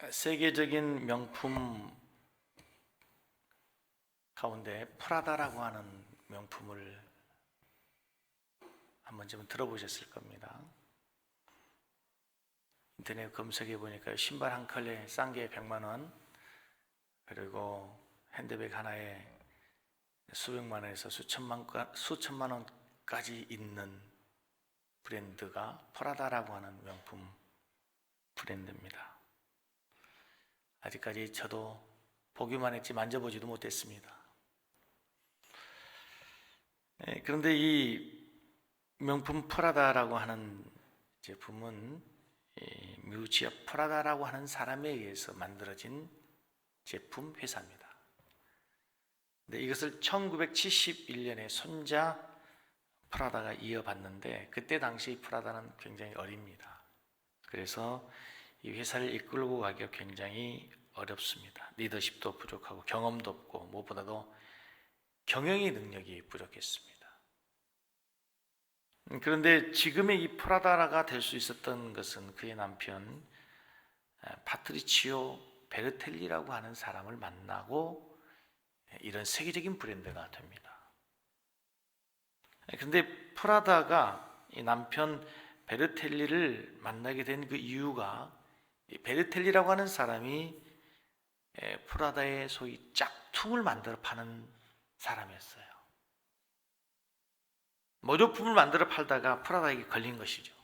세계적인 명품 가운데 프라다라고 하는 명품을 한 번쯤은 들어보셨을 겁니다. 인터넷 검색해 보니까 신발 한 컬에 싼 게 100만 원, 그리고 핸드백 하나에 수백만 원에서 수천만 원까지 있는 브랜드가 프라다라고 하는 명품 브랜드입니다. 아직까지 저도 보기만 했지 만져보지도 못했습니다. 그런데 이 명품 프라다라고 하는 제품은 뮤지엄 프라다라고 하는 사람에 의해서 만들어진 제품 회사입니다. 근데 이것을 1971년에 손자 프라다가 이어받는데, 그때 당시 프라다는 굉장히 어립니다. 그래서 이 회사를 이끌고 가기가 굉장히 어렵습니다. 리더십도 부족하고 경험도 없고 무엇보다도 경영의 능력이 부족했습니다. 그런데 지금의 이 프라다가 될 수 있었던 것은 그의 남편 파트리치오 베르텔리라고 하는 사람을 만나고 이런 세계적인 브랜드가 됩니다. 그런데 프라다가 이 남편 베르텔리를 만나게 된 그 이유가, 베르텔리라고 하는 사람이 프라다의 소위 짝퉁을 만들어 파는 사람이었어요. 모조품을 만들어 팔다가 프라다에게 걸린 것이죠.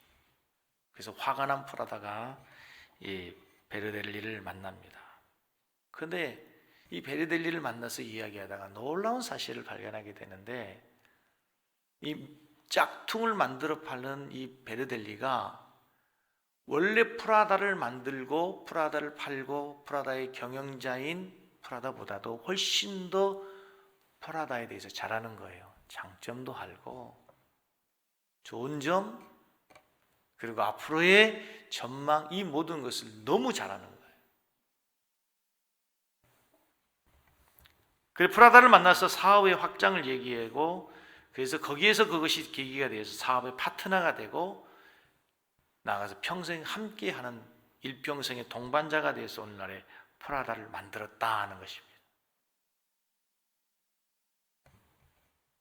그래서 화가 난 프라다가 이 베르텔리를 만납니다. 그런데 이 베르텔리를 만나서 이야기하다가 놀라운 사실을 발견하게 되는데, 이 짝퉁을 만들어 파는 이 베르텔리가 원래 프라다를 만들고 프라다를 팔고 프라다의 경영자인 프라다보다도 훨씬 더 프라다에 대해서 잘 아는 거예요. 장점도 알고 좋은 점, 그리고 앞으로의 전망, 이 모든 것을 너무 잘 아는 거예요. 그래서 프라다를 만나서 사업의 확장을 얘기하고, 그래서 거기에서 그것이 계기가 되어서 사업의 파트너가 되고 나가서 평생 함께하는 일평생의 동반자가 되어서 오늘날의 프라다를 만들었다 하는 것입니다.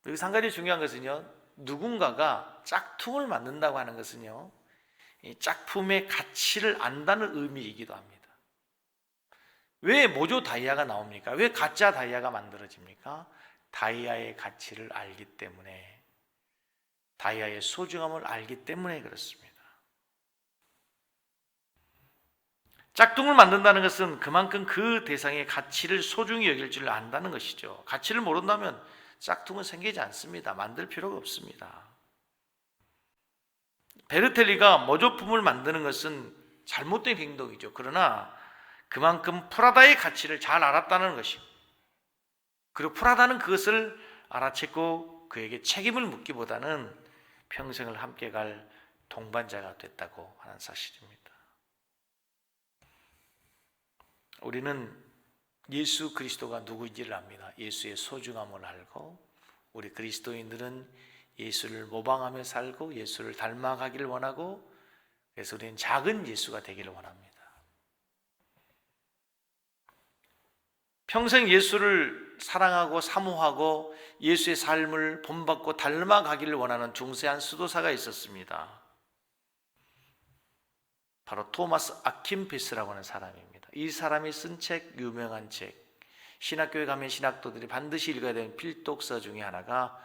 여기서 한 가지 중요한 것은요, 누군가가 짝퉁을 만든다고 하는 것은요, 이 짝품의 가치를 안다는 의미이기도 합니다. 왜 모조 다이아가 나옵니까? 왜 가짜 다이아가 만들어집니까? 다이아의 가치를 알기 때문에, 다이아의 소중함을 알기 때문에 그렇습니다. 짝퉁을 만든다는 것은 그만큼 그 대상의 가치를 소중히 여길 줄 안다는 것이죠. 가치를 모른다면 짝퉁은 생기지 않습니다. 만들 필요가 없습니다. 베르텔리가 모조품을 만드는 것은 잘못된 행동이죠. 그러나 그만큼 프라다의 가치를 잘 알았다는 것입니다. 그리고 프라다는 그것을 알아챘고 그에게 책임을 묻기보다는 평생을 함께 갈 동반자가 됐다고 하는 사실입니다. 우리는 예수 그리스도가 누구인지를 압니다. 예수의 소중함을 알고, 우리 그리스도인들은 예수를 모방하며 살고 예수를 닮아가기를 원하고, 그래서 우리는 작은 예수가 되기를 원합니다. 평생 예수를 사랑하고 사모하고 예수의 삶을 본받고 닮아가기를 원하는 중세한 수도사가 있었습니다. 바로 토마스 아킨피스라고 하는 사람입니다. 이 사람이 쓴 책, 유명한 책, 신학교에 가면 신학도들이 반드시 읽어야 되는 필독서 중에 하나가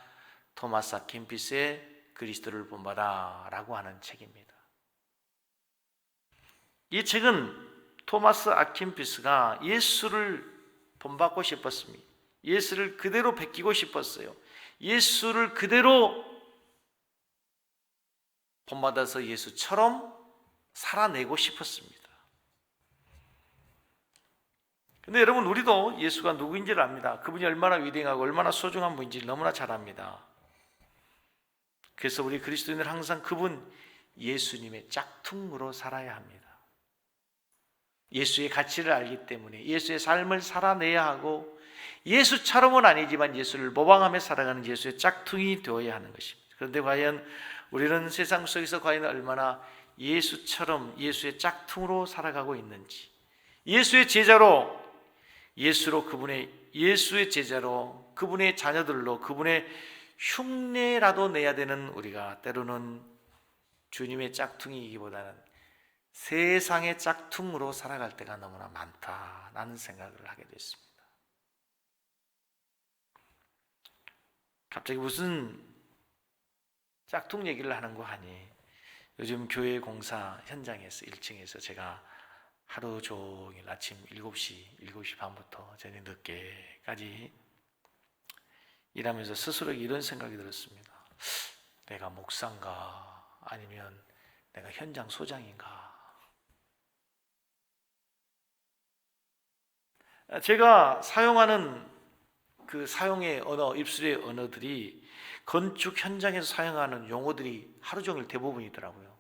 토마스 아킨피스의 그리스도를 본받아 라고 하는 책입니다. 이 책은 토마스 아킨피스가 예수를 본받고 싶었습니다. 예수를 그대로 베끼고 싶었어요. 예수를 그대로 본받아서 예수처럼 살아내고 싶었습니다. 근데 여러분, 우리도 예수가 누구인지를 압니다. 그분이 얼마나 위대하고 얼마나 소중한 분인지 너무나 잘 압니다. 그래서 우리 그리스도인은 항상 그분 예수님의 짝퉁으로 살아야 합니다. 예수의 가치를 알기 때문에 예수의 삶을 살아내야 하고, 예수처럼은 아니지만 예수를 모방하며 살아가는 예수의 짝퉁이 되어야 하는 것입니다. 그런데 과연 우리는 세상 속에서 과연 얼마나 예수처럼 예수의 짝퉁으로 살아가고 있는지, 예수의 제자로, 예수의 제자로, 그분의 자녀들로, 그분의 흉내라도 내야 되는 우리가 때로는 주님의 짝퉁이기보다는 세상의 짝퉁으로 살아갈 때가 너무나 많다라는 생각을 하게 됐습니다. 갑자기 무슨 짝퉁 얘기를 하는 거 하니, 요즘 교회 공사 현장에서 1층에서 제가 하루 종일 아침 7시 반부터 저녁 늦게까지 일하면서 스스로 이런 생각이 들었습니다. 내가 목사인가 아니면 내가 현장 소장인가. 제가 사용하는 그 사용의 언어, 입술의 언어들이 건축 현장에서 사용하는 용어들이 하루 종일 대부분이더라고요.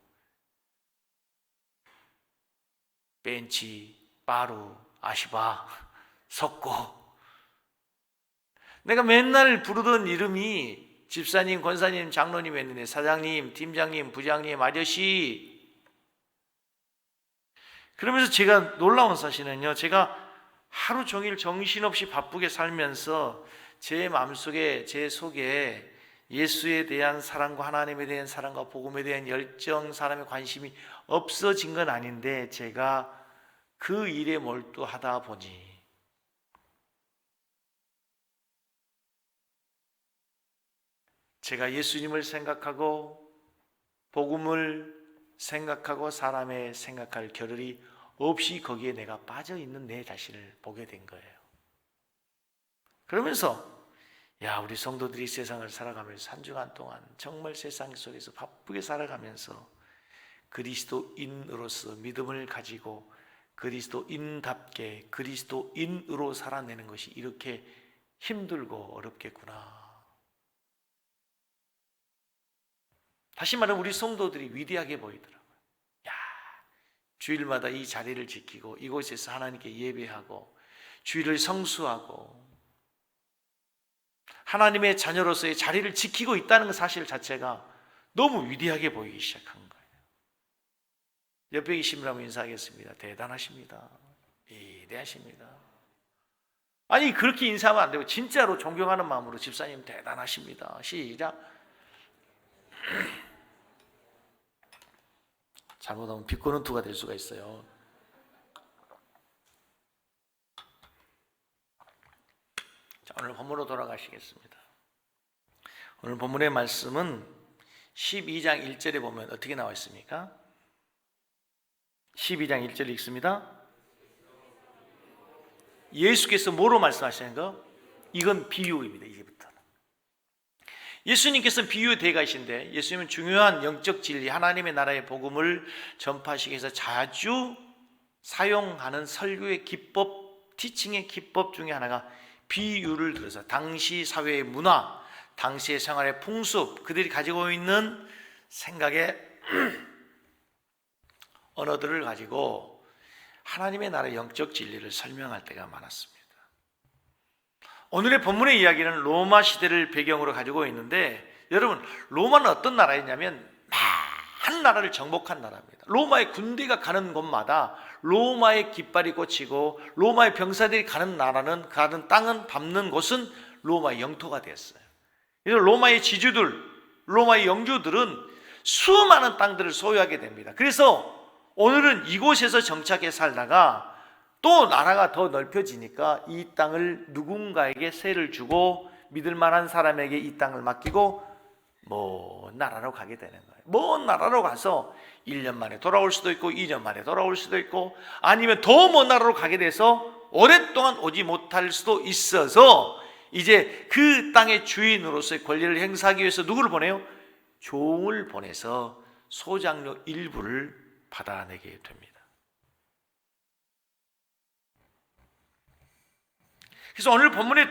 벤치, 바루, 아시바, 석고. 내가 맨날 부르던 이름이 집사님, 권사님, 장로님 했는데 사장님, 팀장님, 부장님, 아저씨. 그러면서 제가 놀라운 사실은요, 제가 하루 종일 정신없이 바쁘게 살면서 제 마음속에, 제 속에 예수에 대한 사랑과 하나님에 대한 사랑과 복음에 대한 열정, 사람의 관심이 없어진 건 아닌데 제가 그 일에 몰두하다 보니 제가 예수님을 생각하고 복음을 생각하고 사람의 생각할 겨를이 없이 거기에 내가 빠져있는 내 자신을 보게 된 거예요. 그러면서 우리 성도들이 세상을 살아가면서 한 주간 동안 정말 세상 속에서 바쁘게 살아가면서 그리스도인으로서 믿음을 가지고 그리스도인답게 그리스도인으로 살아내는 것이 이렇게 힘들고 어렵겠구나. 다시 말하면 우리 성도들이 위대하게 보이더라고요. 주일마다 이 자리를 지키고 이곳에서 하나님께 예배하고 주일을 성수하고 하나님의 자녀로서의 자리를 지키고 있다는 사실 자체가 너무 위대하게 보이기 시작한 거예요. 옆에 계신 분하고 인사하겠습니다. 대단하십니다. 위대하십니다. 아니 그렇게 인사하면 안 되고 진짜로 존경하는 마음으로 집사님 대단하십니다. 시작. 잘못하면 비꼬는 투가 될 수가 있어요. 자, 오늘 본문으로 돌아가시겠습니다. 오늘 본문의 말씀은 12장 1절에 보면 어떻게 나와 있습니까? 12장 1절 읽습니다. 예수께서 뭐로 말씀하시는 거? 이건 비유입니다. 이제부터 예수님께서는 비유의 대가이신데 예수님은 중요한 영적 진리 하나님의 나라의 복음을 전파하시기 위해서 자주 사용하는 설교의 기법, 티칭의 기법 중에 하나가 비유를 들어서 당시 사회의 문화, 당시의 생활의 풍습, 그들이 가지고 있는 생각의 언어들을 가지고 하나님의 나라의 영적 진리를 설명할 때가 많았습니다. 오늘의 본문의 이야기는 로마 시대를 배경으로 가지고 있는데 여러분 로마는 어떤 나라였냐면 많은 나라를 정복한 나라입니다. 로마의 군대가 가는 곳마다 로마의 깃발이 꽂히고 로마의 병사들이 가는 나라는 가는 땅은 밟는 곳은 로마의 영토가 됐어요. 그래서 로마의 지주들, 로마의 영주들은 수많은 땅들을 소유하게 됩니다. 그래서 오늘은 이곳에서 정착해 살다가 또 나라가 더 넓혀지니까 이 땅을 누군가에게 세를 주고 믿을 만한 사람에게 이 땅을 맡기고 먼 나라로 가게 되는 거예요. 먼 나라로 가서 1년 만에 돌아올 수도 있고 2년 만에 돌아올 수도 있고 아니면 더 먼 나라로 가게 돼서 오랫동안 오지 못할 수도 있어서 이제 그 땅의 주인으로서의 권리를 행사하기 위해서 누구를 보내요? 종을 보내서 소장료 일부를 받아내게 됩니다. 그래서 오늘 본문에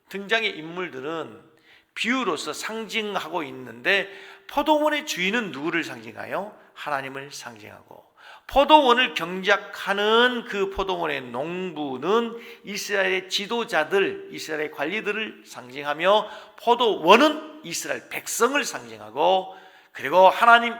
등장의 인물들은 비유로서 상징하고 있는데 포도원의 주인은 누구를 상징하여? 하나님을 상징하고 포도원을 경작하는 그 포도원의 농부는 이스라엘의 지도자들, 이스라엘의 관리들을 상징하며 포도원은 이스라엘 백성을 상징하고 그리고 하나님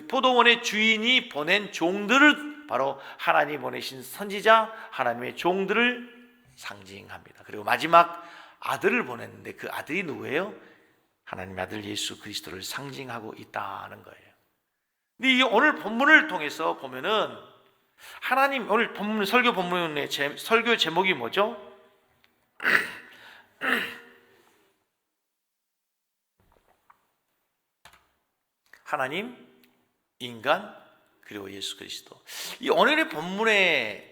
포도원의 주인이 보낸 종들을 바로 하나님 보내신 선지자 하나님의 종들을 상징합니다. 그리고 마지막 아들을 보냈는데 그 아들이 누구예요? 하나님의 아들 예수 그리스도를 상징하고 있다는 거예요. 근데 이 오늘 본문을 통해서 보면은 하나님, 오늘 본문 설교 본문의 설교 제목이 뭐죠? 하나님, 인간, 그리고 예수 그리스도. 이 오늘의 본문의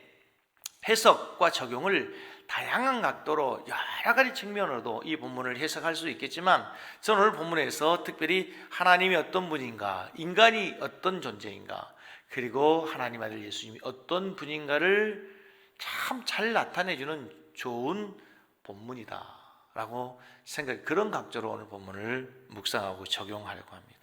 해석과 적용을 다양한 각도로 여러 가지 측면으로도 이 본문을 해석할 수 있겠지만, 저는 오늘 본문에서 특별히 하나님이 어떤 분인가, 인간이 어떤 존재인가, 그리고 하나님 아들 예수님이 어떤 분인가를 참 잘 나타내주는 좋은 본문이다라고 생각, 그런 각도로 오늘 본문을 묵상하고 적용하려고 합니다.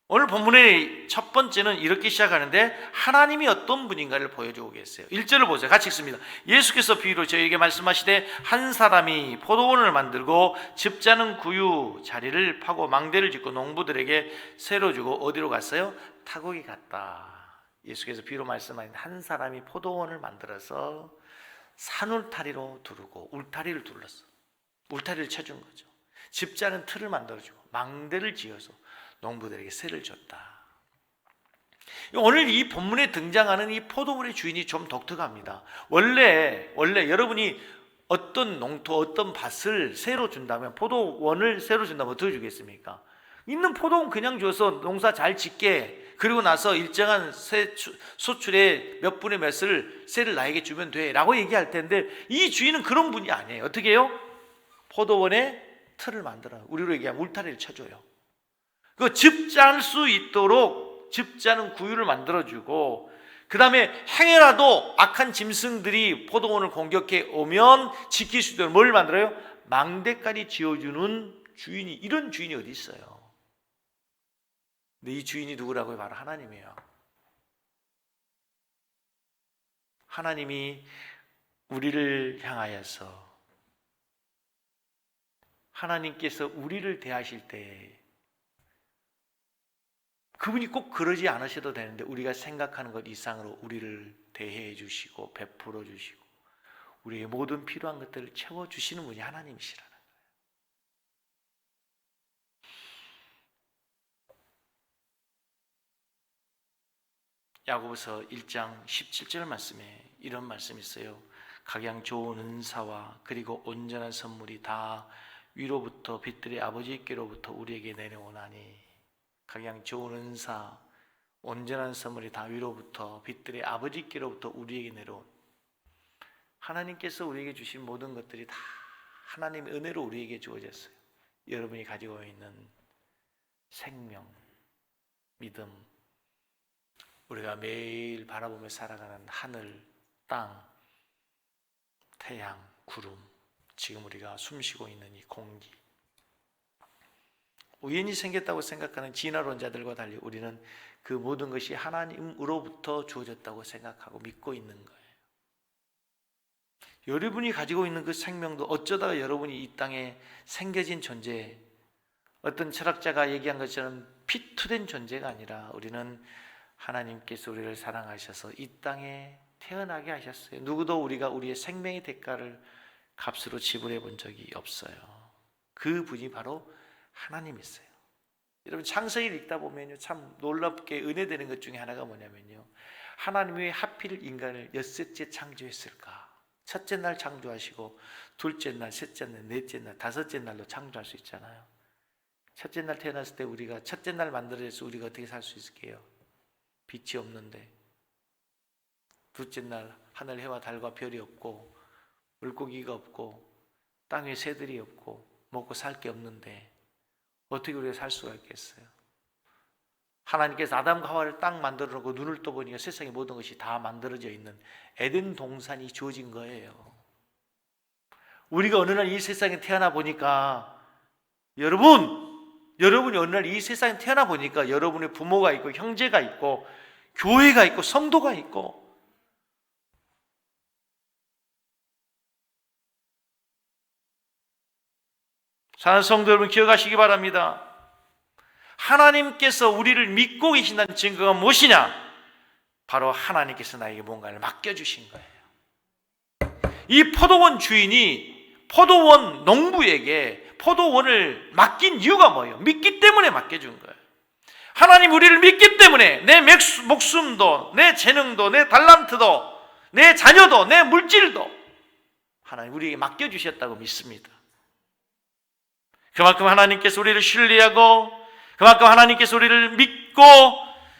오늘 본문의 첫 번째는 이렇게 시작하는데 하나님이 어떤 분인가를 보여주고 계세요. 1절을 보세요. 같이 읽습니다. 예수께서 비유로 저희에게 말씀하시되 한 사람이 포도원을 만들고 즙자는 구유 자리를 파고 망대를 짓고 농부들에게 새로 주고 어디로 갔어요? 타국에 갔다. 예수께서 비유로 말씀하신 한 사람이 포도원을 만들어서 산울타리로 두르고 울타리를 둘렀어. 울타리를 쳐준 거죠. 즙자는 틀을 만들어주고 망대를 지어서 농부들에게 새를 줬다. 오늘 이 본문에 등장하는 이 포도원의 주인이 좀 독특합니다. 원래 여러분이 어떤 농토, 어떤 밭을 새로 준다면, 포도원을 새로 준다면 어떻게 주겠습니까? 있는 포도원 그냥 줘서 농사 잘 짓게, 그리고 나서 일정한 소출의 몇 분의 몇을 새를 나에게 주면 돼 라고 얘기할 텐데, 이 주인은 그런 분이 아니에요. 어떻게 해요? 포도원에 틀을 만들어요. 우리로 얘기하면 울타리를 쳐줘요. 그 즙잘 수 있도록 즙자는 구유를 만들어주고, 그 다음에 행여라도 악한 짐승들이 포도원을 공격해 오면 지킬 수 있도록 뭘 만들어요? 망대까지 지어주는 주인이, 이런 주인이 어디 있어요? 근데 이 주인이 누구라고요? 바로 하나님이에요. 하나님이 우리를 향하여서, 하나님께서 우리를 대하실 때 그분이 꼭 그러지 않으셔도 되는데 우리가 생각하는 것 이상으로 우리를 대해 주시고 베풀어 주시고 우리의 모든 필요한 것들을 채워주시는 분이 하나님이시라는 거예요. 야고보서 1장 17절 말씀에 이런 말씀이 있어요. 각양 좋은 은사와 그리고 온전한 선물이 다 위로부터 빛들의 아버지께로부터 우리에게 내려오나니, 각양 좋은 은사, 온전한 선물이 다 위로부터 빛들의 아버지께로부터 우리에게 내려온, 하나님께서 우리에게 주신 모든 것들이 다 하나님의 은혜로 우리에게 주어졌어요. 여러분이 가지고 있는 생명, 믿음, 우리가 매일 바라보며 살아가는 하늘, 땅, 태양, 구름, 지금 우리가 숨쉬고 있는 이 공기, 우연히 생겼다고 생각하는 진화론자들과 달리 우리는 그 모든 것이 하나님으로부터 주어졌다고 생각하고 믿고 있는 거예요. 여러분이 가지고 있는 그 생명도 어쩌다가 여러분이 이 땅에 생겨진 존재, 어떤 철학자가 얘기한 것처럼 피투된 존재가 아니라 우리는 하나님께서 우리를 사랑하셔서 이 땅에 태어나게 하셨어요. 누구도 우리가 우리의 생명의 대가를 값으로 지불해 본 적이 없어요. 그 분이 바로 하나님이세요. 여러분 창세기를 읽다 보면요, 참 놀랍게 은혜되는 것 중에 하나가 뭐냐면요, 하나님이 왜 하필 인간을 엿새째 창조했을까? 첫째 날 창조하시고 둘째 날, 셋째 날, 넷째 날, 다섯째 날로 창조할 수 있잖아요. 첫째 날 태어났을 때 우리가 첫째 날 만들어져서 우리가 어떻게 살 수 있을게요? 빛이 없는데, 둘째 날 하늘 해와 달과 별이 없고 물고기가 없고 땅에 새들이 없고 먹고 살 게 없는데 어떻게 우리가 살 수가 있겠어요? 하나님께서 아담과 하와를 딱 만들어 놓고 눈을 떠보니까 세상의 모든 것이 다 만들어져 있는 에덴 동산이 주어진 거예요. 우리가 어느 날 이 세상에 태어나 보니까, 여러분이 어느 날 이 세상에 태어나 보니까 여러분의 부모가 있고 형제가 있고 교회가 있고 성도가 있고, 사랑하는 성도 여러분, 기억하시기 바랍니다. 하나님께서 우리를 믿고 계신다는 증거가 무엇이냐? 바로 하나님께서 나에게 뭔가를 맡겨주신 거예요. 이 포도원 주인이 포도원 농부에게 포도원을 맡긴 이유가 뭐예요? 믿기 때문에 맡겨준 거예요. 하나님 우리를 믿기 때문에 내 목숨도, 내 재능도, 내 달란트도, 내 자녀도, 내 물질도 하나님 우리에게 맡겨주셨다고 믿습니다. 그만큼 하나님께서 우리를 신뢰하고, 그만큼 하나님께서 우리를 믿고,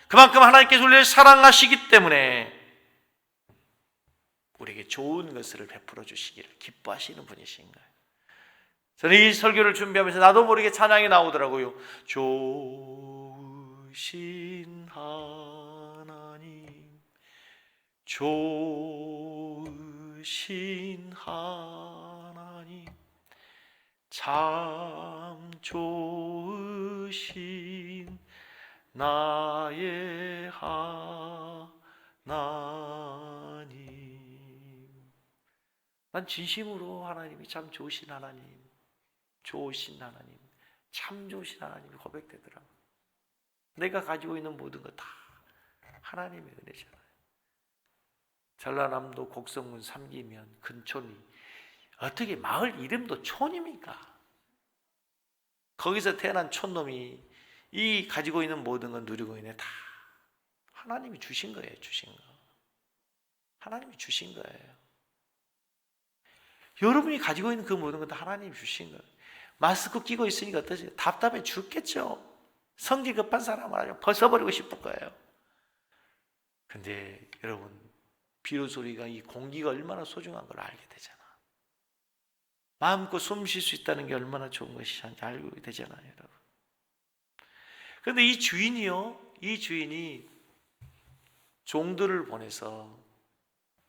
그만큼 하나님께서 우리를 사랑하시기 때문에 우리에게 좋은 것을 베풀어 주시기를 기뻐하시는 분이신 거예요. 저는 이 설교를 준비하면서 나도 모르게 찬양이 나오더라고요. 좋으신 하나님, 좋으신 하나님, 참 좋으신 나의 하나님. 난 진심으로 하나님이 참 좋으신 하나님, 좋으신 하나님, 참 좋으신 하나님이 고백되더라고요. 내가 가지고 있는 모든 것 다 하나님의 은혜잖아요. 전라남도 곡성군 삼기면 근촌이 어떻게 마을 이름도 촌입니까? 거기서 태어난 촌놈이 이 가지고 있는 모든 건 누리고 있네. 다 하나님이 주신 거예요. 주신 거. 하나님이 주신 거예요. 여러분이 가지고 있는 그 모든 건 다 하나님이 주신 거예요. 마스크 끼고 있으니까 어떠세요? 답답해 죽겠죠. 성질 급한 사람은 아주 벗어버리고 싶을 거예요. 근데 여러분, 비로소 우리가 이 공기가 얼마나 소중한 걸 알게 되잖아. 마음껏 숨 쉴 수 있다는 게 얼마나 좋은 것인지 알고 되잖아요, 여러분. 그런데 이 주인이 종들을 보내서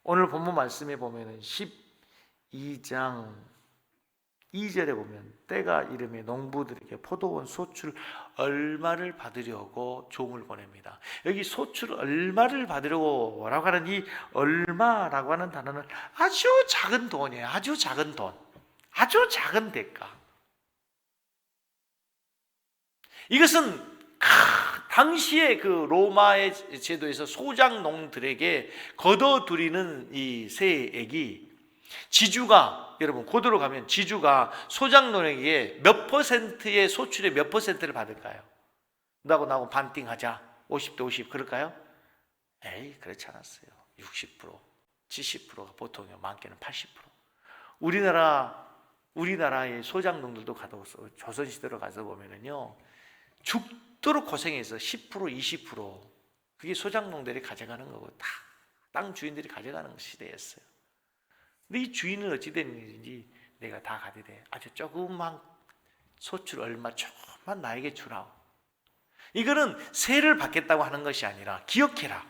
오늘 본문 말씀에 보면은 12장 2절에 보면 때가 이름에 농부들에게 포도원 소출 얼마를 받으려고 종을 보냅니다. 여기 소출 얼마를 받으려고 라고 하는 이 얼마라고 하는 단어는 아주 작은 돈이에요. 아주 작은 돈. 아주 작은 대가. 이것은 당시의 그 로마의 제도에서 소작농들에게 거둬들이는 이 세액이 지주가, 여러분 고도로 가면 지주가 소작농에게 몇 퍼센트의 소출의 몇 퍼센트를 받을까요? 나하고 반띵하자 50대 50 그럴까요? 에이 그렇지 않았어요. 60% 70%가 보통이요. 많게는 80%. 우리나라의 소작농들도 가도 조선시대로 가서 보면은요 죽도록 고생해서 10% 20% 그게 소작농들이 가져가는 거고 다 땅 주인들이 가져가는 시대였어요. 근데 이 주인은 어찌 된 일인지 내가 다 가지되 아주 조금만 소출 얼마 조금만 나에게 주라. 이거는 세를 받겠다고 하는 것이 아니라 기억해라.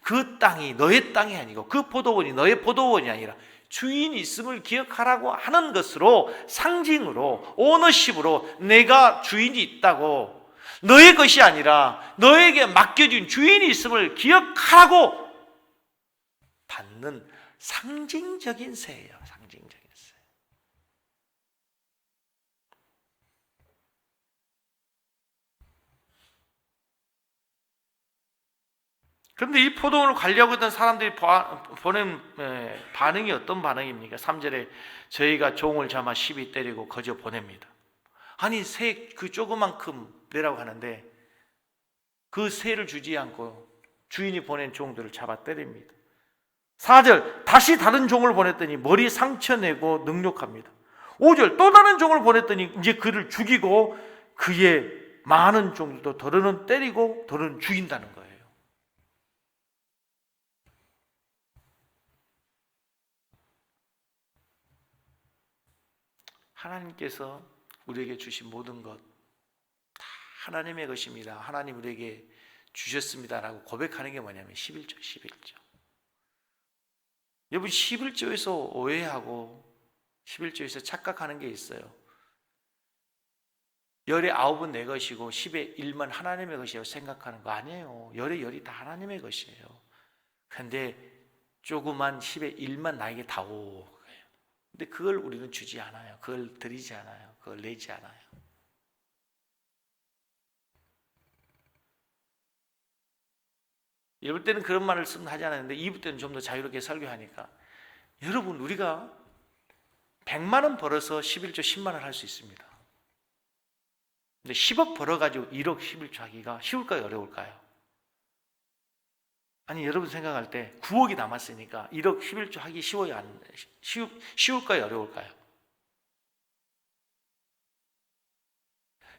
그 땅이 너의 땅이 아니고 그 포도원이 너의 포도원이 아니라 주인이 있음을 기억하라고 하는 것으로 상징으로 오너십으로 내가 주인이 있다고 너의 것이 아니라 너에게 맡겨진 주인이 있음을 기억하라고 받는 상징적인 세예요. 상징적인 세. 그런데 이 포도원을 관리하고 있던 사람들이 보낸 반응이 어떤 반응입니까? 3절에 저희가 종을 잡아 시비 때리고 거저 보냅니다. 아니 새 그 조그만큼 내라고 하는데 그 새를 주지 않고 주인이 보낸 종들을 잡아 때립니다. 4절 다시 다른 종을 보냈더니 머리 상처 내고 능욕합니다. 5절 또 다른 종을 보냈더니 이제 그를 죽이고 그의 많은 종들도 더러는 때리고 더러는 죽인다는 거예요. 하나님께서 우리에게 주신 모든 것 다 하나님의 것입니다. 하나님 우리에게 주셨습니다라고 고백하는 게 뭐냐면 11조. 여러분 11조에서 오해하고 11조에서 착각하는 게 있어요. 열의 9은 내 것이고 10의 1만 하나님의 것이라고 생각하는 거 아니에요. 열의 열이 다 하나님의 것이에요. 그런데 조그만 10의 1만 나에게 다오. 근데 그걸 우리는 주지 않아요. 그걸 드리지 않아요. 그걸 내지 않아요. 1부 때는 그런 말을 하지 않았는데 2부 때는 좀 더 자유롭게 설교하니까, 여러분, 우리가 100만 원 벌어서 11조 10만 원 할 수 있습니다. 근데 10억 벌어가지고 1억 11조 하기가 쉬울까요, 어려울까요? 아니, 여러분 생각할 때 9억이 남았으니까 1억 11조 하기 쉬울까요, 어려울까요?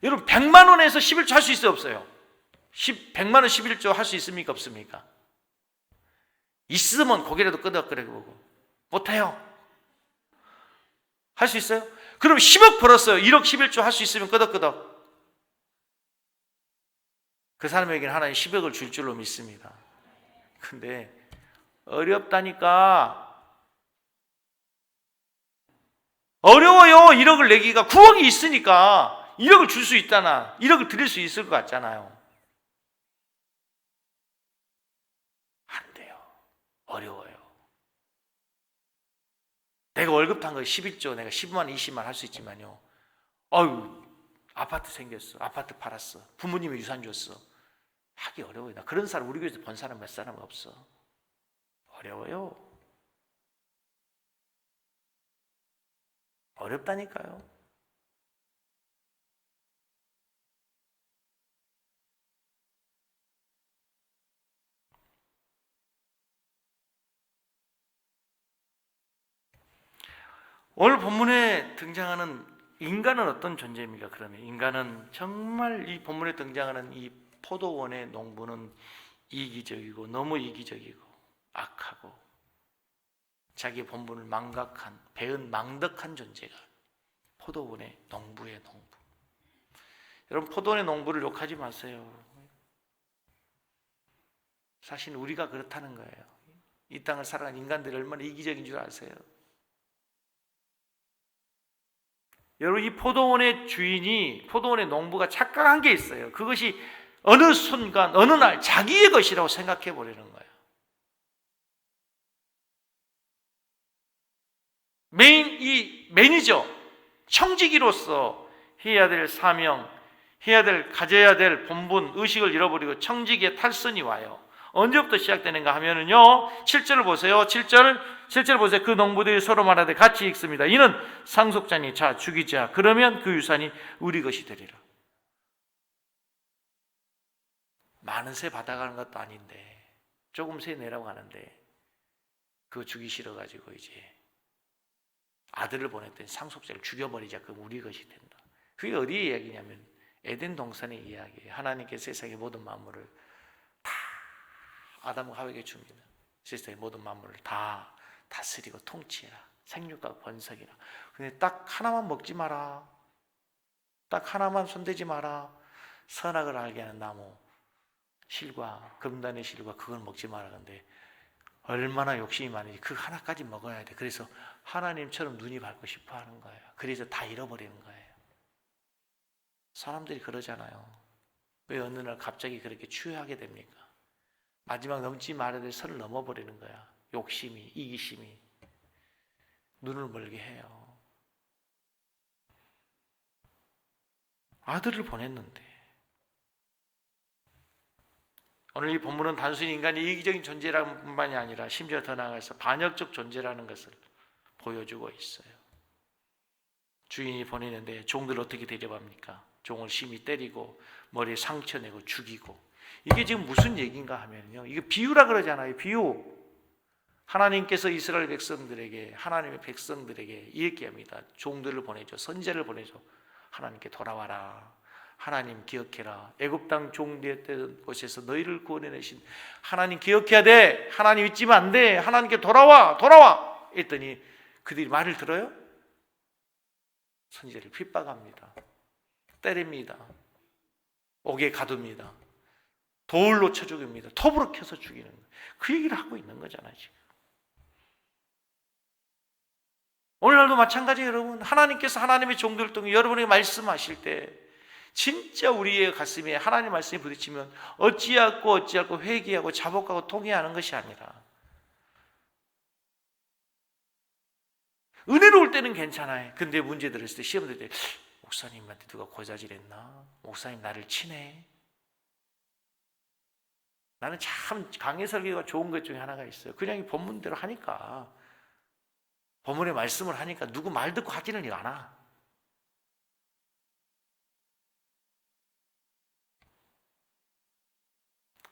여러분, 100만 원에서 11조 할 수 있어요, 없어요? 100만 원 11조 할 수 있습니까, 없습니까? 있으면 고개라도 끄덕끄덕거리고. 못해요. 할 수 있어요? 그럼 10억 벌었어요. 1억 11조 할 수 있으면 끄덕끄덕. 그 사람에게는 하나님 10억을 줄 줄로 믿습니다. 근데 어렵다니까. 어려워요. 1억을 내기가. 9억이 있으니까 1억을 줄 수 있다나 1억을 드릴 수 있을 것 같잖아요. 안 돼요. 어려워요. 내가 월급 탄 거 11조, 내가 10만, 20만 할 수 있지만요. 아파트 생겼어. 아파트 팔았어. 부모님이 유산 줬어. 하기 어려워요. 나 그런 사람 우리 교회에서 본 사람 몇 사람 없어. 어려워요. 어렵다니까요. 오늘 본문에 등장하는 인간은 어떤 존재입니까? 그러면 인간은 정말 이 본문에 등장하는 이 포도원의 농부는 이기적이고 너무 이기적이고 악하고 자기 본분을 망각한, 배은 망덕한 존재가 포도원의 농부의 농부. 여러분, 포도원의 농부를 욕하지 마세요. 사실 우리가 그렇다는 거예요. 이 땅을 살아가는 인간들이 얼마나 이기적인 줄 아세요? 여러분, 이 포도원의 주인이, 포도원의 농부가 착각한 게 있어요. 그것이 어느 순간, 어느 날 자기의 것이라고 생각해 버리는 거예요. 이 매니저, 청지기로서 해야 될 사명, 가져야 될 본분, 의식을 잃어버리고 청지기의 탈선이 와요. 언제부터 시작되는가 하면은요, 7절을 보세요. 7절 보세요. 그 농부들이 서로 말하되 같이 읽습니다. 이는 상속자니 자 죽이자. 그러면 그 유산이 우리 것이 되리라. 많은 세 받아가는 것도 아닌데 조금 세 내라고 하는데 그거 주기 싫어가지고 이제 아들을 보냈더니 상속자를 죽여버리자. 그럼 우리 것이 된다. 그게 어디의 이야기냐면 에덴 동산의 이야기예요. 하나님께서 세상의 모든 만물을 다 아담과 하와에게 줍니다. 세상의 모든 만물을 다 다스리고 통치해라. 생육과 번성이라. 근데 딱 하나만 먹지 마라. 딱 하나만 손대지 마라. 선악을 알게 하는 나무, 실과 금단의 실과 그걸 먹지 마라. 근데 얼마나 욕심이 많은지 그 하나까지 먹어야 돼. 그래서 하나님처럼 눈이 밝고 싶어 하는 거예요. 그래서 다 잃어버리는 거예요. 사람들이 그러잖아요. 왜 어느 날 갑자기 그렇게 추회하게 됩니까? 마지막 넘지 말아야 될 선을 넘어버리는 거야. 욕심이, 이기심이 눈을 멀게 해요. 아들을 보냈는데 오늘 이 본문은 단순히 인간이 이기적인 존재라는 뿐만이 아니라 심지어 더 나아가서 반역적 존재라는 것을 보여주고 있어요. 주인이 보내는데 종들 어떻게 대접합니까? 종을 심히 때리고 머리에 상처 내고 죽이고. 이게 지금 무슨 얘기인가 하면요, 이게 비유라 그러잖아요. 비유. 하나님께서 이스라엘 백성들에게, 하나님의 백성들에게 이렇게 합니다. 종들을 보내줘, 선지자를 보내줘. 하나님께 돌아와라. 하나님 기억해라. 애굽 땅 종되었던 곳에서 너희를 구원해내신 하나님 기억해야 돼. 하나님 잊지면 안 돼. 하나님께 돌아와. 했더니 그들이 말을 들어요? 선지자를 핍박합니다. 때립니다. 옥에 가둡니다. 돌로 쳐 죽입니다. 톱으로 켜서 죽이는 거예요. 그 얘기를 하고 있는 거잖아요, 지금. 오늘날도 마찬가지예요, 여러분. 하나님께서 하나님의 종들을 통해 여러분에게 말씀하실 때 진짜 우리의 가슴에 하나님 말씀이 부딪히면 어찌하고 회개하고 자복하고 통회하는 것이 아니라, 은혜로울 때는 괜찮아요. 근데 문제 들었을 때, 시험 들 때, 목사님한테 누가 고자질했나? 목사님 나를 치네? 나는 참 강해 설교가 좋은 것 중에 하나가 있어요. 그냥 이 본문대로 하니까, 본문의 말씀을 하니까 누구 말 듣고 하지는 않아.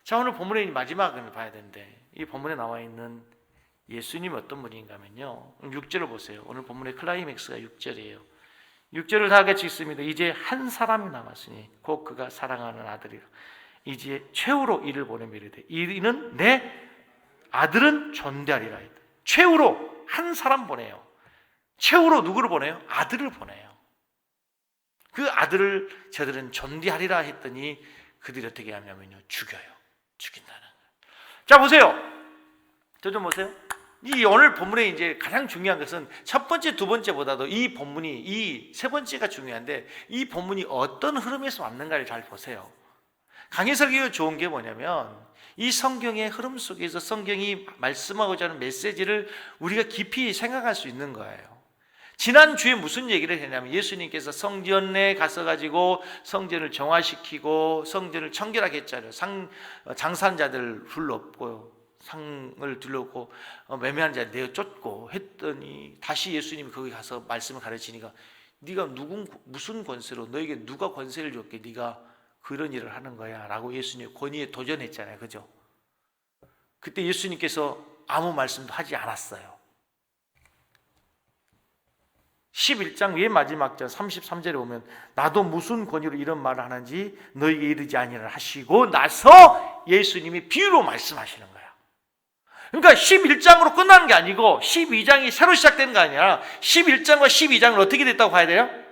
자, 오늘 본문의 마지막을 봐야 되는데, 이 본문에 나와 있는 예수님이 어떤 분인가 하면요, 6절을 보세요. 오늘 본문의 클라이맥스가 6절이에요. 6절을 다 같이 읽습니다. 이제 한 사람이 남았으니 곧 그가 사랑하는 아들이라. 이제 최후로 이를 보내며 이르되 이는 내 아들은 존대하리라. 최후로 한 사람 보내요. 최후로 누구를 보내요? 아들을 보내요. 그 아들을 저들은 존대하리라 했더니 그들이 어떻게 하냐면요, 죽여요. 죽인다는 거예요. 자, 보세요. 저 좀 보세요. 이 오늘 본문에 이제 가장 중요한 것은 첫 번째, 두 번째보다도 이 본문이, 이 세 번째가 중요한데, 이 본문이 어떤 흐름에서 왔는가를 잘 보세요. 강해 설교가 좋은 게 뭐냐면, 이 성경의 흐름 속에서 성경이 말씀하고자 하는 메시지를 우리가 깊이 생각할 수 있는 거예요. 지난주에 무슨 얘기를 했냐면, 예수님께서 성전에 가서 가지고 성전을 정화시키고 성전을 청결하게 했잖아요. 장사한 자들 불렀고 상을 둘러고 매매한 자를 내어 쫓고 했더니, 다시 예수님이 거기 가서 말씀을 가르치니까, 네가 무슨 권세로, 너에게 누가 권세를 줬게 네가 그런 일을 하는 거야 라고 예수님의 권위에 도전했잖아요. 그죠? 그때 예수님께서 아무 말씀도 하지 않았어요. 11장 맨 마지막 절 33절에 보면, 나도 무슨 권위로 이런 말을 하는지 너에게 이르지 아니하라 하시고 나서 예수님이 비유로 말씀하시는 거예요. 그러니까 11장으로 끝나는 게 아니고 12장이 새로 시작되는 게 아니라 11장과 12장은 어떻게 됐다고 봐야 돼요?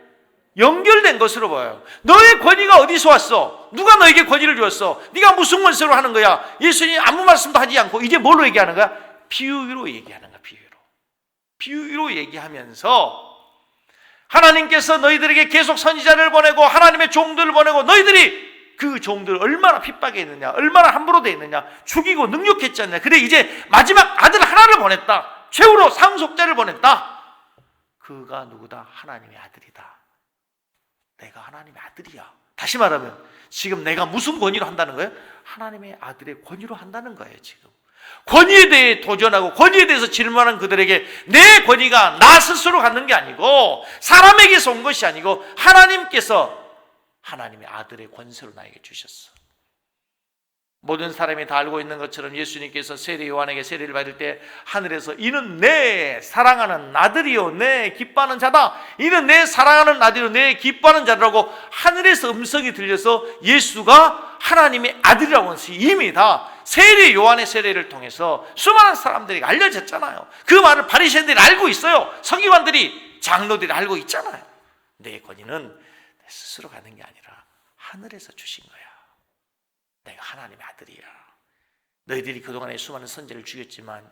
연결된 것으로 보여요. 너의 권위가 어디서 왔어? 누가 너에게 권위를 주었어? 네가 무슨 권세로 하는 거야? 예수님이 아무 말씀도 하지 않고 이제 뭘로 얘기하는 거야? 비유로 얘기하는 거야. 비유로 얘기하면서 하나님께서 너희들에게 계속 선지자를 보내고 하나님의 종들을 보내고 너희들이 그 종들 얼마나 핍박해 있느냐, 얼마나 함부로 돼 있느냐, 죽이고 능욕했지 않냐. 그래 이제 마지막 아들 하나를 보냈다. 최후로 상속자를 보냈다. 그가 누구다? 하나님의 아들이다. 내가 하나님의 아들이야. 다시 말하면 지금 내가 무슨 권위로 한다는 거예요? 하나님의 아들의 권위로 한다는 거예요. 지금 권위에 대해 도전하고 권위에 대해서 질문하는 그들에게 내 권위가 나 스스로 갖는 게 아니고 사람에게서 온 것이 아니고 하나님께서 하나님의 아들의 권세로 나에게 주셨어. 모든 사람이 다 알고 있는 것처럼 예수님께서 세례 요한에게 세례를 받을 때 하늘에서 이는 내 사랑하는 아들이요 내 기뻐하는 자다, 이는 내 사랑하는 아들이요 내 기뻐하는 자라고 하늘에서 음성이 들려서 예수가 하나님의 아들이라고 하는 것이 이미 다 세례 요한의 세례를 통해서 수많은 사람들이 알려졌잖아요. 그 말을 바리새인들이 알고 있어요. 서기관들이, 장로들이 알고 있잖아요. 내 권위는 내 스스로 가는 게 아니라 하늘에서 주신 거야. 내가 하나님의 아들이야. 너희들이 그동안에 수많은 선지자를 죽였지만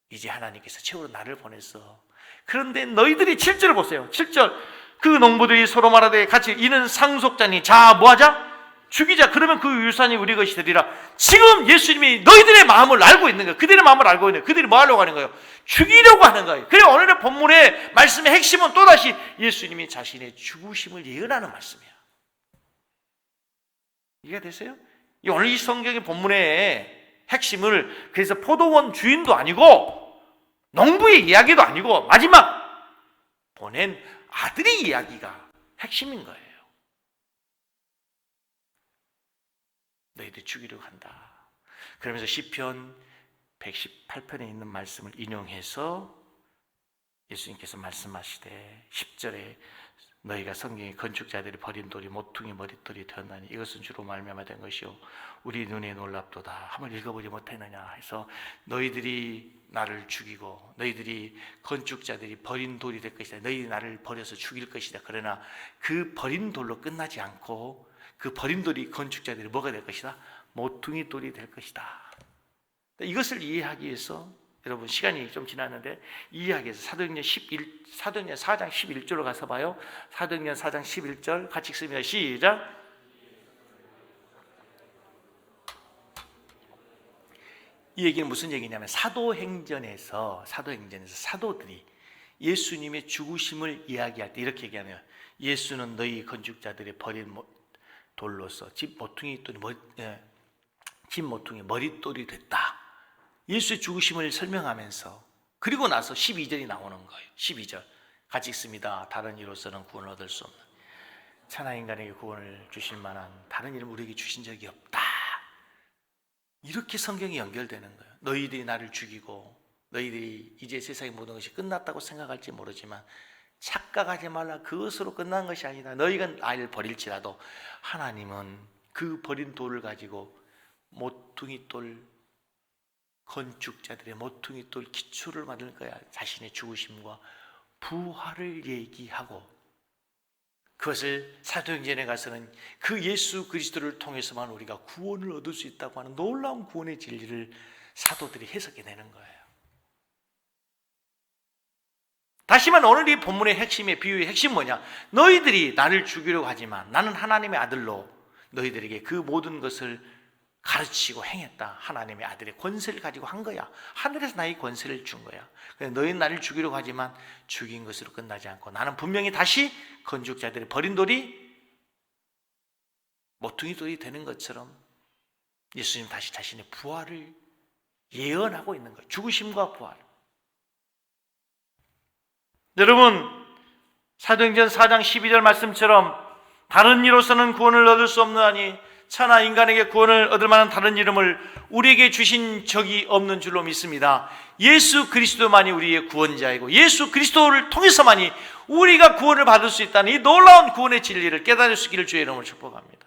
이제 하나님께서 최후로 나를 보내서, 그런데 너희들이 7절을 보세요. 7절, 그 농부들이 서로 말하되 같이 이는 상속자니 자 뭐하자? 죽이자. 그러면 그 유산이 우리 것이 되리라. 지금 예수님이 너희들의 마음을 알고 있는 거예요. 그들의 마음을 알고 있는 거예요. 그들이 뭐 하려고 하는 거예요? 죽이려고 하는 거예요. 그래서 오늘의 본문의 말씀의 핵심은 또다시 예수님이 자신의 죽으심을 예언하는 말씀이에요. 이해가 되세요? 오늘 이 성경의 본문의 핵심을, 그래서 포도원 주인도 아니고 농부의 이야기도 아니고 마지막 보낸 아들의 이야기가 핵심인 거예요. 너희들 죽이려고 한다. 그러면서 시편 118편에 있는 말씀을 인용해서 예수님께서 말씀하시되 10절에 너희가 성경의 건축자들이 버린 돌이 모퉁이 머릿돌이 되었나니 이것은 주로 말미암아 된 것이요 우리 눈에 놀랍도다. 한번 읽어보지 못했느냐 해서, 너희들이 나를 죽이고 너희들이 건축자들이 버린 돌이 될 것이다. 너희들이 나를 버려서 죽일 것이다. 그러나 그 버린 돌로 끝나지 않고 그 버린 돌이 건축자들이 뭐가 될 것이다? 모퉁이 돌이 될 것이다. 이것을 이해하기 위해서 여러분 시간이 좀 지났는데 이해하기 위해서 사도행전 4장 11절로 가서 봐요. 사도행전 4장 11절 같이 읽습니다. 시작. 이 얘기는 무슨 얘기냐면 사도행전에서 사도들이 예수님의 죽으심을 이야기할 때 이렇게 얘기하네요. 예수는 너희 건축자들이 버린 돌로서 집 모퉁이 돌이 흰 모퉁이 머릿돌이 됐다. 예수의 죽으심을 설명하면서 그리고 나서 12절이 나오는 거예요. 12절 같이 읽습니다. 다른 이로서는 구원을 얻을 수 없는, 천하 인간에게 구원을 주실 만한 다른 이름 우리에게 주신 적이 없다. 이렇게 성경이 연결되는 거예요. 너희들이 나를 죽이고 너희들이 이제 세상의 모든 것이 끝났다고 생각할지 모르지만 착각하지 말라. 그것으로 끝난 것이 아니다. 너희가 나를 버릴지라도 하나님은 그 버린 돌을 가지고 모퉁이 돌, 건축자들의 모퉁이 돌 기초를 만들 거야. 자신의 죽으심과 부활을 얘기하고, 그것을 사도행전에 가서는 그 예수 그리스도를 통해서만 우리가 구원을 얻을 수 있다고 하는 놀라운 구원의 진리를 사도들이 해석해내는 거예요. 다시 말해 오늘 이 본문의 핵심의 비유의 핵심 뭐냐? 너희들이 나를 죽이려고 하지만 나는 하나님의 아들로 너희들에게 그 모든 것을 가르치고 행했다. 하나님의 아들의 권세를 가지고 한 거야. 하늘에서 나의 권세를 준 거야. 너희는 나를 죽이려고 하지만 죽인 것으로 끝나지 않고 나는 분명히 다시 건축자들이 버린 돌이 모퉁이 돌이 되는 것처럼 예수님 다시 자신의 부활을 예언하고 있는 거예요. 죽으심과 부활. 여러분, 사도행전 4장 12절 말씀처럼 다른 이로서는 구원을 얻을 수 없느니 천하 인간에게 구원을 얻을 만한 다른 이름을 우리에게 주신 적이 없는 줄로 믿습니다. 예수 그리스도만이 우리의 구원자이고 예수 그리스도를 통해서만이 우리가 구원을 받을 수 있다는 이 놀라운 구원의 진리를 깨달을 수 있기를 주의 이름으로 축복합니다.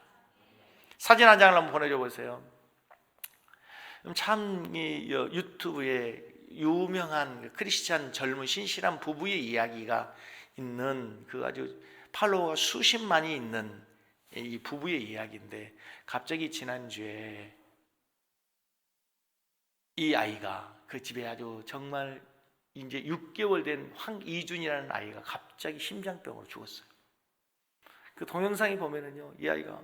사진 한 장을 한번 보내줘 보세요. 참 유튜브에 유명한 크리스찬 젊은 신실한 부부의 이야기가 있는 그 아주 팔로워가 수십만이 있는 이 부부의 이야기인데, 갑자기 지난주에 이 아이가 그 집에 아주 정말 이제 6개월 된 황이준이라는 아이가 갑자기 심장병으로 죽었어요. 그 동영상이 보면은요, 이 아이가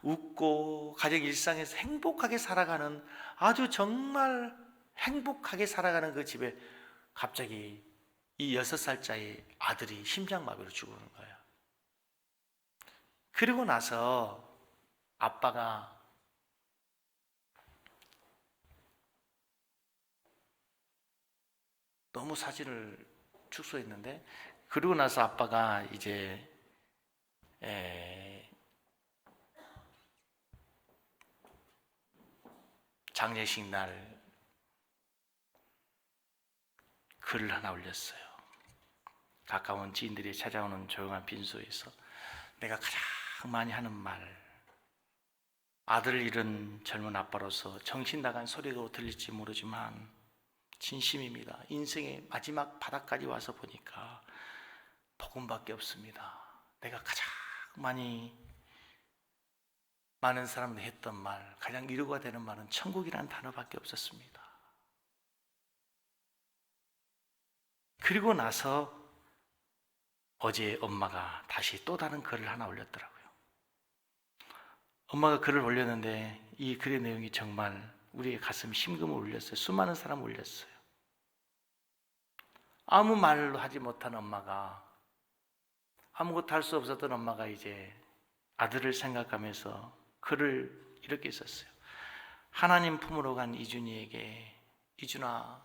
웃고 가정 일상에서 행복하게 살아가는, 아주 정말 행복하게 살아가는 그 집에 갑자기 이 6살짜리 아들이 심장마비로 죽는 거예요. 그리고 나서 아빠가 너무 사진을 축소했는데, 그리고 나서 아빠가 이제 장례식 날 글을 하나 올렸어요. 가까운 지인들이 찾아오는 조용한 빈소에서 내가 가장 많이 하는 말, 아들을 잃은 젊은 아빠로서 정신 나간 소리가 들릴지 모르지만 진심입니다. 인생의 마지막 바닥까지 와서 보니까 복음밖에 없습니다. 내가 가장 많은 사람들이 했던 말, 가장 위로가 되는 말은 천국이라는 단어밖에 없었습니다. 그리고 나서 어제 엄마가 다시 또 다른 글을 하나 올렸더라고요. 엄마가 글을 올렸는데 이 글의 내용이 정말 우리의 가슴 심금을 울렸어요. 수많은 사람을 울렸어요. 아무 말로 하지 못한 엄마가, 아무것도 할 수 없었던 엄마가 이제 아들을 생각하면서 글을 이렇게 썼어요. 하나님 품으로 간 이준이에게, 이준아,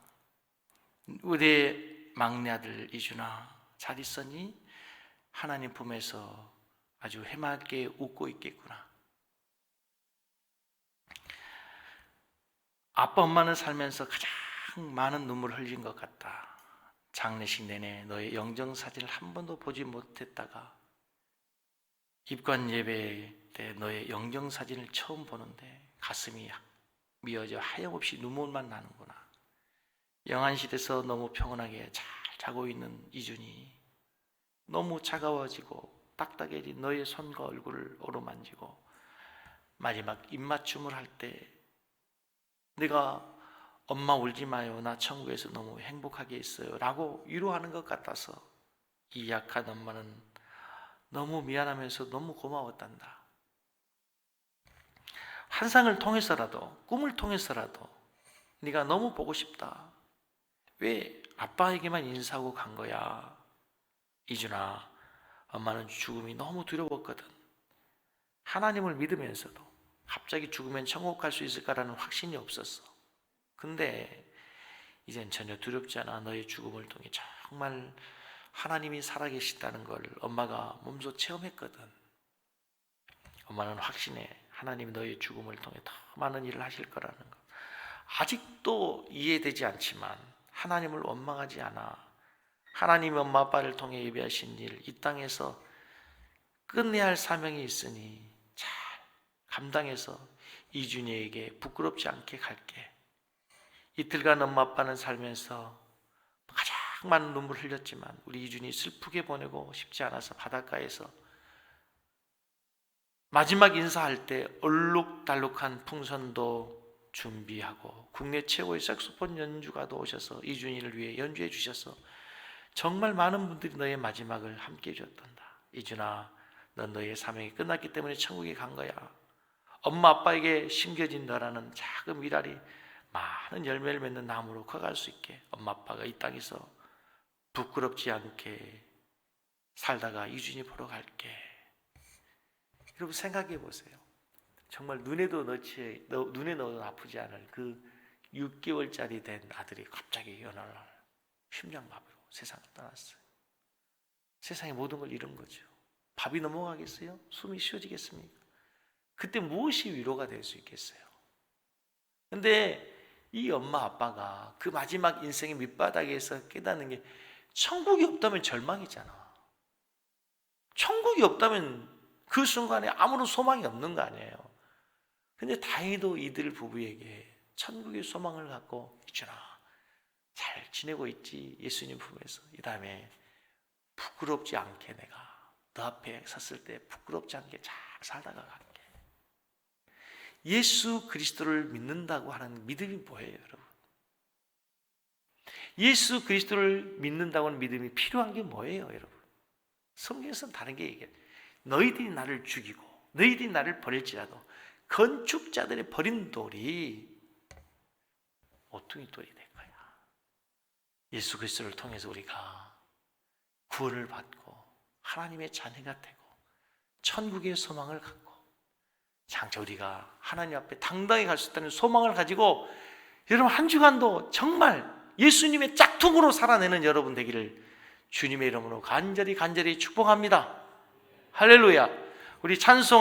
우리 막내 아들 이준아, 잘 있었니? 하나님 품에서 아주 해맑게 웃고 있겠구나. 아빠 엄마는 살면서 가장 많은 눈물을 흘린 것 같다. 장례식 내내 너의 영정사진을 한 번도 보지 못했다가 입관 예배 때 너의 영정사진을 처음 보는데 가슴이 미어져 하염없이 눈물만 나는구나. 영안실에서 너무 평온하게 잘 자고 있는 이준이 너무 차가워지고 딱딱해진 너의 손과 얼굴을 어루만지고 마지막 입맞춤을 할 때 내가 엄마 울지 마요, 나 천국에서 너무 행복하게 있어요 라고 위로하는 것 같아서 이 약한 엄마는 너무 미안하면서 너무 고마웠단다. 환상을 통해서라도, 꿈을 통해서라도 네가 너무 보고 싶다. 왜 아빠에게만 인사하고 간 거야? 이준아, 엄마는 죽음이 너무 두려웠거든. 하나님을 믿으면서도 갑자기 죽으면 천국 갈 수 있을까라는 확신이 없었어. 근데 이젠 전혀 두렵지 않아. 너의 죽음을 통해 정말 하나님이 살아계시다는 걸 엄마가 몸소 체험했거든. 엄마는 확신해. 하나님이 너의 죽음을 통해 더 많은 일을 하실 거라는 것. 아직도 이해되지 않지만 하나님을 원망하지 않아. 하나님이 엄마 아빠를 통해 예배하신 일, 이 땅에서 끝내야 할 사명이 있으니 잘 감당해서 이준이에게 부끄럽지 않게 갈게. 이틀간 엄마 아빠는 살면서 가장 많은 눈물을 흘렸지만 우리 이준이 슬프게 보내고 싶지 않아서 바닷가에서 마지막 인사할 때 얼룩달룩한 풍선도 준비하고 국내 최고의 색소폰 연주가도 오셔서 이준이를 위해 연주해 주셔서 정말 많은 분들이 너의 마지막을 함께 해줬단다. 이준아, 넌 너의 사명이 끝났기 때문에 천국에 간 거야. 엄마 아빠에게 심겨진 너라는 작은 미랄이 많은 열매를 맺는 나무로 커갈 수 있게 엄마 아빠가 이 땅에서 부끄럽지 않게 살다가 이준이 보러 갈게. 여러분 생각해 보세요. 정말 눈에 넣어도 아프지 않을 그 6개월짜리 된 아들이 갑자기 어느 날 심장마비로 세상을 떠났어요. 세상의 모든 걸 잃은 거죠. 밥이 넘어가겠어요? 숨이 쉬어지겠습니까? 그때 무엇이 위로가 될 수 있겠어요? 근데 이 엄마 아빠가 그 마지막 인생의 밑바닥에서 깨닫는 게 천국이 없다면 절망이잖아. 천국이 없다면 그 순간에 아무런 소망이 없는 거 아니에요. 근데 다행히도 이들 부부에게 천국의 소망을 갖고 이준아 잘 지내고 있지? 예수님 품에서. 이 다음에 부끄럽지 않게 내가 너 앞에 섰을 때 부끄럽지 않게 잘 살다가 갈게. 예수 그리스도를 믿는다고 하는 믿음이 뭐예요, 여러분? 예수 그리스도를 믿는다고 하는 믿음이 필요한 게 뭐예요, 여러분? 성경에서는 다른 게 얘기해요. 너희들이 나를 죽이고 너희들이 나를 버릴지라도 건축자들의 버린 돌이 오퉁이 돌이 될 거야. 예수 그리스도를 통해서 우리가 구원을 받고 하나님의 자녀가 되고 천국의 소망을 갖고 장차 우리가 하나님 앞에 당당히 갈 수 있다는 소망을 가지고 여러분 한 주간도 정말 예수님의 짝퉁으로 살아내는 여러분 되기를 주님의 이름으로 간절히 축복합니다. 할렐루야. 우리 찬송